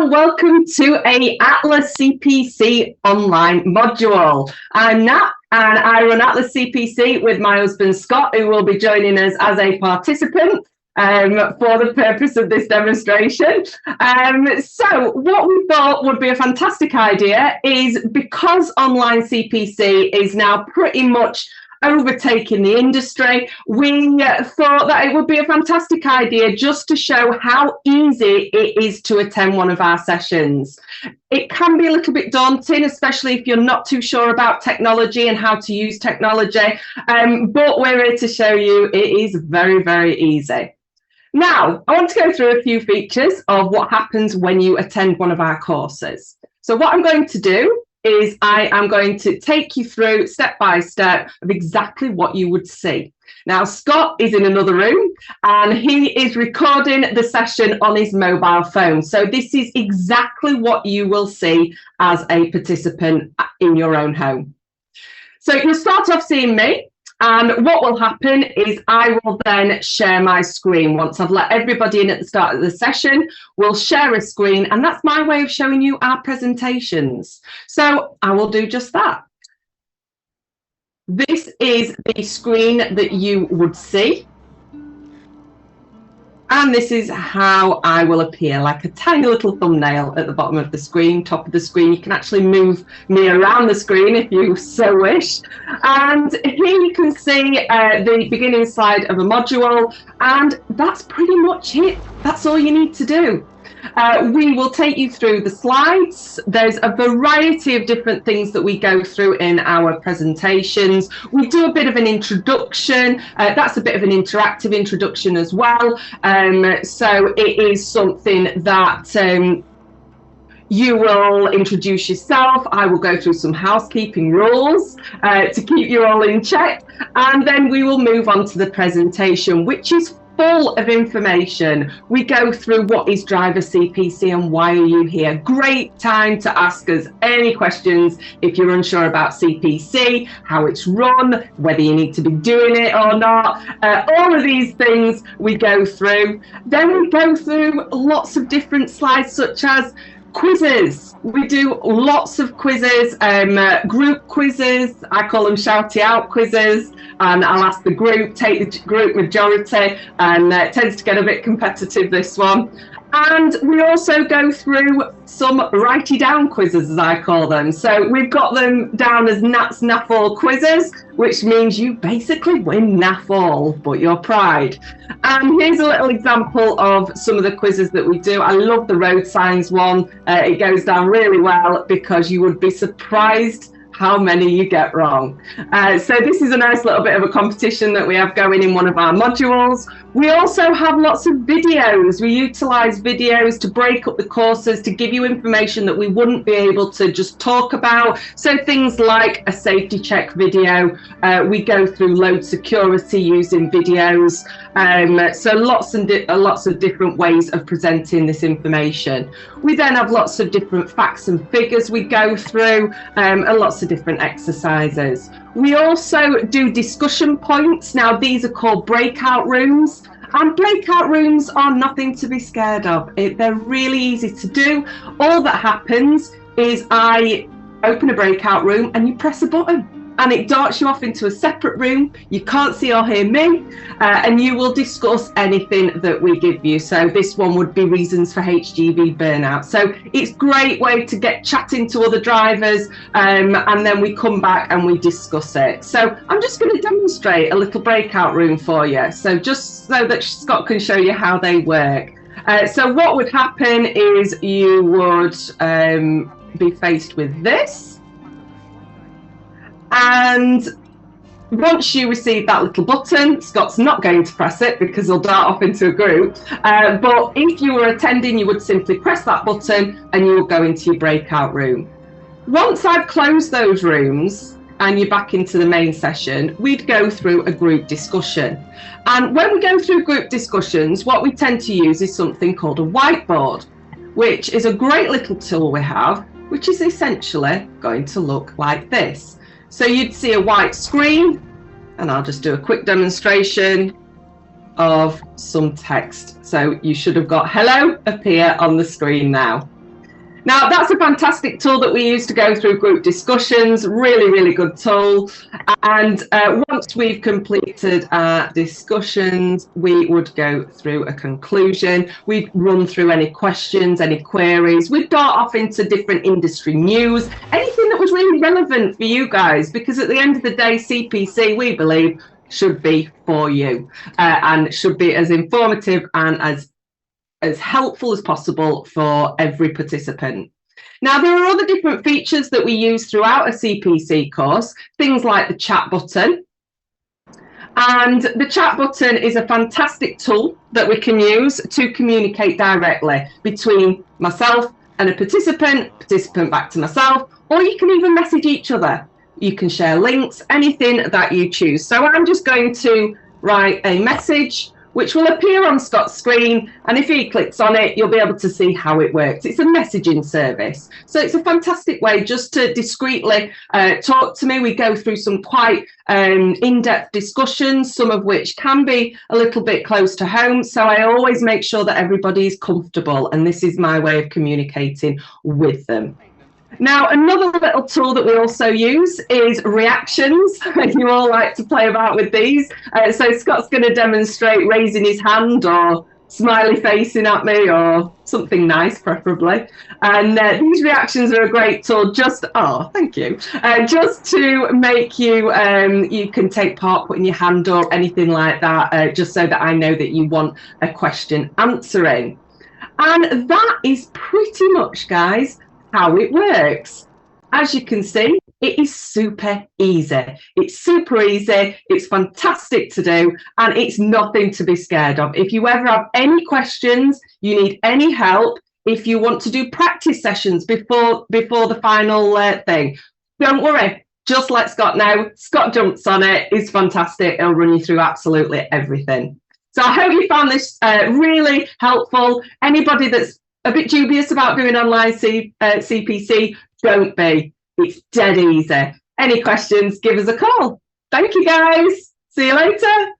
and welcome to a Atlas CPC online module. I'm Nat and I run Atlas CPC with my husband Scott, who will be joining us as a participant for the purpose of this demonstration. So what we thought would be a fantastic idea is, because online CPC is now pretty much overtaking the industry, we thought that it would be a fantastic idea just to show how easy it is to attend one of our sessions. It can be a little bit daunting, especially if you're not too sure about technology and how to use technology, but we're here to show you it is very, very easy. Now, I want to go through a few features of what happens when you attend one of our courses. So what I'm going to do is I am going to take you through step by step of exactly what you would see. Now, Scott is in another room and he is recording the session on his mobile phone. So this is exactly what you will see as a participant in your own home. So you'll start off seeing me. And what will happen is I will then share my screen. Once I've let everybody in at the start of the session, we'll share a screen, and that's my way of showing you our presentations. So I will do just that. This is the screen that you would see. And this is how I will appear, like a tiny little thumbnail at the bottom of the screen, top of the screen. You can actually move me around the screen if you so wish. And here you can see the beginning slide of a module, and that's pretty much it. That's all you need to do. We will take you through the slides. There's a variety of different things that we go through in our presentations. We do a bit of an introduction. That's a bit of an interactive introduction as well. So it is something that you will introduce yourself. I will go through some housekeeping rules to keep you all in check. And then we will move on to the presentation, which is full of information. We go through what is Driver CPC and why are you here. Great time to ask us any questions if you're unsure about CPC, how it's run, whether you need to be doing it or not. All of these things we go through. Then we go through lots of different slides, such as quizzes. We do lots of quizzes, group quizzes. I call them shouty out quizzes, and I'll ask the group, take the group majority, and it tends to get a bit competitive, this one. And we also go through some writey down quizzes, as I call them. So we've got them down as Nat's NAFall quizzes, which means you basically win NAFall, but your pride. And here's a little example of some of the quizzes that we do. I love the road signs one. It goes down really well because you would be surprised how many you get wrong. So this is a nice little bit of a competition that we have going in one of our modules. We also have lots of videos. We utilize videos to break up the courses, to give you information that we wouldn't be able to just talk about. So things like a safety check video. We go through load security using videos. So lots of different ways of presenting this information. We then have lots of different facts and figures we go through, and lots of different exercises. We also do discussion points. Now, these are called breakout rooms, and breakout rooms are nothing to be scared of. They're really easy to do. All that happens is I open a breakout room and you press a button, and it darts you off into a separate room. You can't see or hear me, and you will discuss anything that we give you. So this one would be reasons for HGV burnout. So it's a great way to get chatting to other drivers, and then we come back and we discuss it. So I'm just going to demonstrate a little breakout room for you, so just so that Scott can show you how they work. So what would happen is you would be faced with this. And once you receive that little button, Scott's not going to press it because he'll dart off into a group. But if you were attending, you would simply press that button and you will go into your breakout room. Once I've closed those rooms and you're back into the main session, we'd go through a group discussion. And when we go through group discussions, what we tend to use is something called a whiteboard, which is a great little tool we have, which is essentially going to look like this. So you'd see a white screen, and I'll just do a quick demonstration of some text. So you should have got hello appear on the screen now. Now, that's a fantastic tool that we use to go through group discussions. Really, really good tool. And once we've completed our discussions, we would go through a conclusion. We'd run through any questions, any queries. We'd dart off into different industry news, anything that was really relevant for you guys, because at the end of the day, CPC, we believe, should be for you and should be as informative and as helpful as possible for every participant. Now, there are other different features that we use throughout a CPC course, things like the chat button. And the chat button is a fantastic tool that we can use to communicate directly between myself and a participant back to myself, or you can even message each other. You can share links, anything that you choose. So I'm just going to write a message which will appear on Scott's screen, and if he clicks on it, you'll be able to see how it works. It's a messaging service, so it's a fantastic way just to discreetly talk to me. We go through some quite in-depth discussions, some of which can be a little bit close to home, so I always make sure that everybody is comfortable, and this is my way of communicating with them. Now, another little tool that we also use is reactions. You all like to play about with these. So Scott's going to demonstrate raising his hand or smiley facing at me or something nice, preferably. And these reactions are a great tool just, thank you, just to make you, you can take part, putting your hand up, anything like that, just so that I know that you want a question answering. And that is pretty much, guys, how it works. As you can see, it is super easy. It's super easy, it's fantastic to do, and it's nothing to be scared of. If you ever have any questions, you need any help, if you want to do practice sessions before the final thing, don't worry, just let Scott know. Scott jumps on it, it's fantastic, he'll run you through absolutely everything. So I hope you found this really helpful. Anybody that's a bit dubious about doing online CPC, don't be. It's dead easy. Any questions, give us a call. Thank you, guys. See you later.